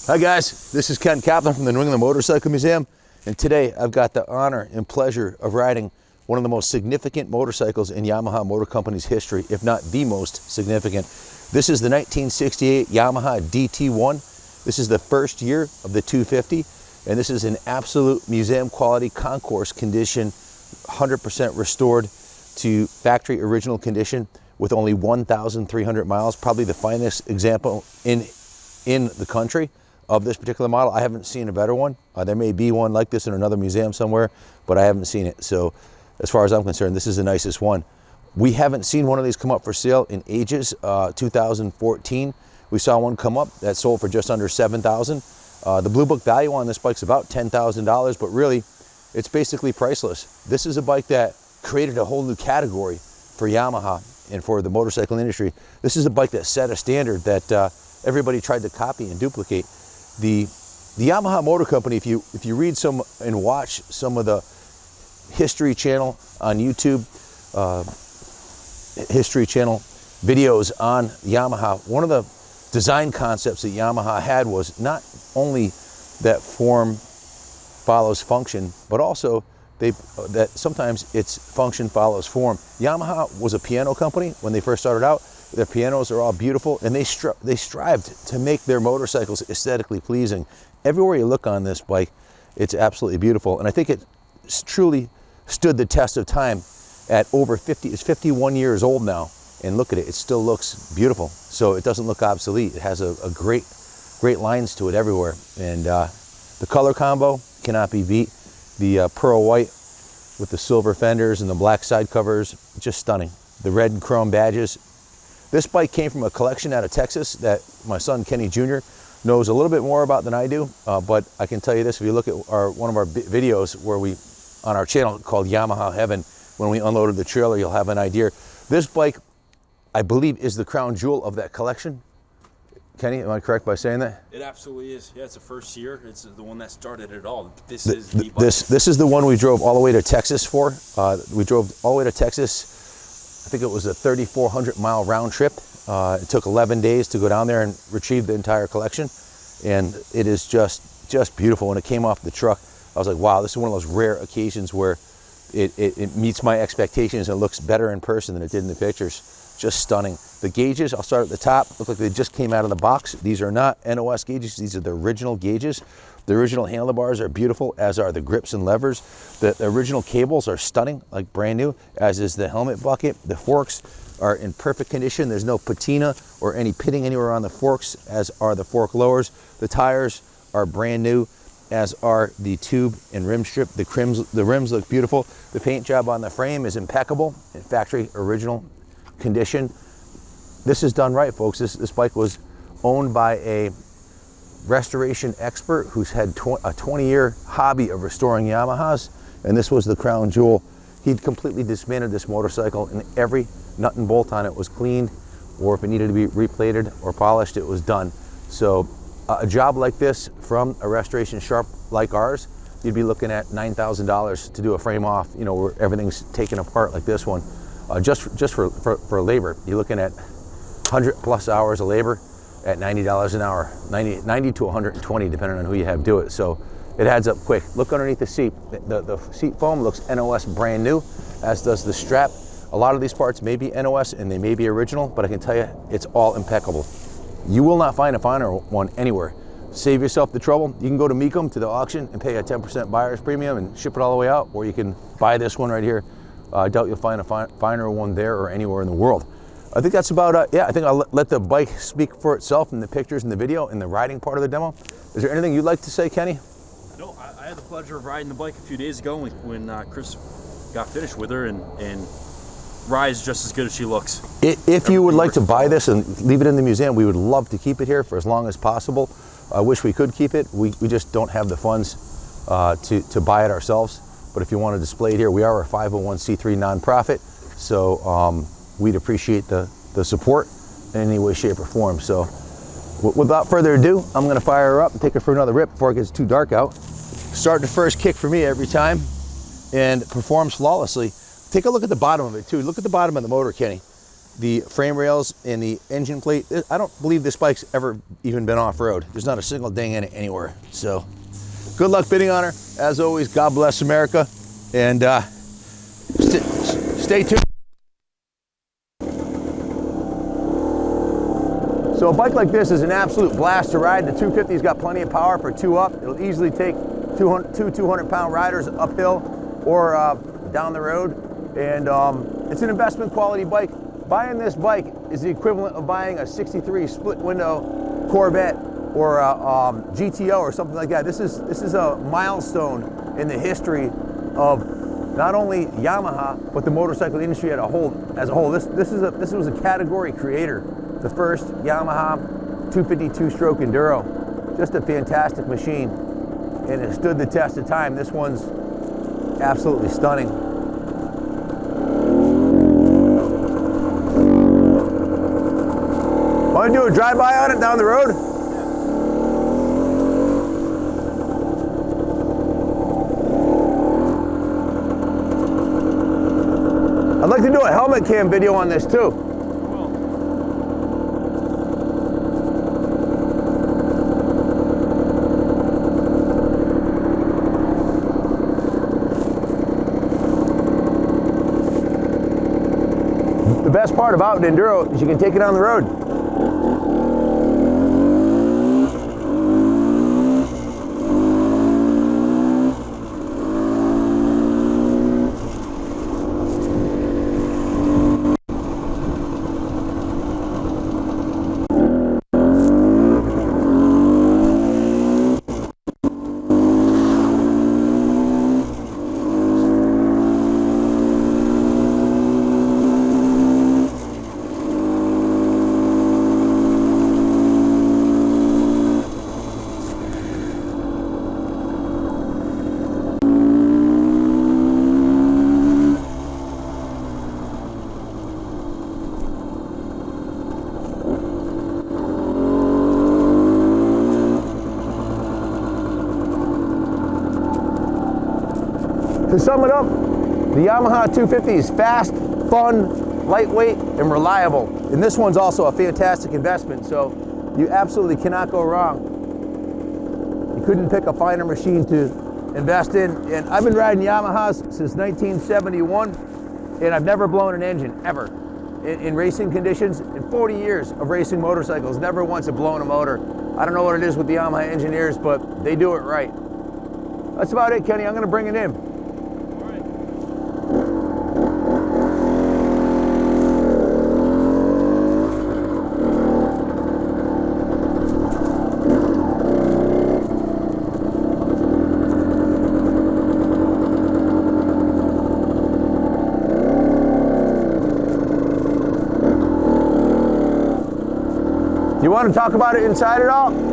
Hi guys, this is Ken Kaplan from the New England Motorcycle Museum, and today I've got the honor and pleasure of riding one of the most significant motorcycles in Yamaha Motor Company's history, if not the most significant. This is the 1968 Yamaha DT1. This is the first year of the 250, and this is an absolute museum quality concourse condition, 100% restored to factory original condition with only 1,300 miles, probably the finest example in the country of this particular model. I haven't seen a better one. There may be one like this in another museum somewhere, but I haven't seen it. So as far as I'm concerned, this is the nicest one. We haven't seen one of these come up for sale in ages. 2014, we saw one come up that sold for just under $7,000. The Blue Book value on this bike's about $10,000, but really, it's basically priceless. This is a bike that created a whole new category for Yamaha and for the motorcycle industry. This is a bike that set a standard that everybody tried to copy and duplicate. The Yamaha Motor Company, if you read some and watch some of the History Channel on YouTube, History Channel videos on Yamaha, one of the design concepts that Yamaha had was not only that form follows function, but also that sometimes it's function follows form. Yamaha was a piano company when they first started out. Their pianos are all beautiful, and they strived to make their motorcycles aesthetically pleasing. Everywhere you look on this bike, it's absolutely beautiful, and I think it truly stood the test of time at over 50. It's 51 years old now, and look at it, it still looks beautiful. So it doesn't look obsolete. It has a great lines to it everywhere, and the color combo cannot be beat. The pearl white with the silver fenders and the black side covers, just stunning. The red and chrome badges. This bike came from a collection out of Texas that my son Kenny Jr. knows a little bit more about than I do, but I can tell you this: if you look at one of our videos where on our channel called Yamaha Heaven, when we unloaded the trailer, you'll have an idea. This bike, I believe, is the crown jewel of that collection. Kenny, am I correct by saying that? It absolutely is. Yeah, it's the first year. It's the one that started it all. This is the bike. This is the one we drove all the way to Texas for. We drove all the way to Texas. I think it was a 3,400 mile round trip. It took 11 days to go down there and retrieve the entire collection. And it is just beautiful. When it came off the truck, I was like, wow, this is one of those rare occasions where it meets my expectations and it looks better in person than it did in the pictures. Just stunning. The gauges, I'll start at the top, look like they just came out of the box. These are not NOS gauges, these are the original gauges. The original handlebars are beautiful, as are the grips and levers. The original cables are stunning, like brand new, as is the helmet bucket. The forks are in perfect condition. There's no patina or any pitting anywhere on the forks, as are the fork lowers. The tires are brand new, as are the tube and rim strip. The rims look beautiful. The paint job on the frame is impeccable, in factory original condition. This is done right, folks. This bike was owned by a restoration expert who's had a 20-year hobby of restoring Yamahas, and this was the crown jewel. He'd completely dismantled this motorcycle, and every nut and bolt on it was cleaned, or if it needed to be replated or polished, it was done. So a job like this from a restoration shop like ours, you'd be looking at $9,000 to do a frame off, you know, where everything's taken apart like this one. Just for labor, you're looking at 100+ hours of labor at $90 an hour, 90 to 120 depending on who you have do it. So it adds up quick. Look underneath the seat. The seat foam looks NOS brand new, as does the strap. A lot of these parts may be NOS and they may be original, but I can tell you it's all impeccable. You will not find a finer one anywhere. Save yourself the trouble. You can go to Mecum, to the auction, and pay a 10% buyer's premium and ship it all the way out, or you can buy this one right here. I doubt you'll find a finer one there or anywhere in the world. I think that's about yeah, I think I'll let the bike speak for itself in the pictures and the video and the riding part of the demo. Is there anything you'd like to say, Kenny? No, I had the pleasure of riding the bike a few days ago when Chris got finished with her, and rides just as good as she looks. If you would like to buy this and leave it in the museum, we would love to keep it here for as long as possible. I wish we could keep it. We just don't have the funds to buy it ourselves. But if you want to display it here, we are a 501c3 nonprofit, so we'd appreciate the support in any way, shape, or form. So without further ado, I'm going to fire her up and take her for another rip before it gets too dark out. Start the first kick for me every time and performs flawlessly. Take a look at the bottom of it too. Look at the bottom of the motor, Kenny. the frame rails and the engine plate. I don't believe this bike's ever even been off-road. There's not a single ding in it anywhere. So good luck bidding on her. As always, God bless America. And stay tuned. So a bike like this is an absolute blast to ride. The 250's got plenty of power for 2-up. It'll easily take two 200-pound riders uphill or down the road. And it's an investment quality bike. Buying this bike is the equivalent of buying a 63 split window Corvette or a GTO or something like that. This is a milestone in the history of not only Yamaha, but the motorcycle industry as a whole. This was a category creator. The first Yamaha 252-stroke Enduro. Just a fantastic machine, and it stood the test of time. This one's absolutely stunning. Want to do a drive-by on it down the road? I'd like to do a helmet cam video on this too. The best part about an Enduro is you can take it on the road. To sum it up, the Yamaha 250 is fast, fun, lightweight, and reliable. And this one's also a fantastic investment, so you absolutely cannot go wrong. You couldn't pick a finer machine to invest in. And I've been riding Yamahas since 1971, and I've never blown an engine, ever. In racing conditions, in 40 years of racing motorcycles, never once have blown a motor. I don't know what it is with the Yamaha engineers, but they do it right. That's about it, Kenny. I'm gonna bring it in. You want to talk about it inside at all?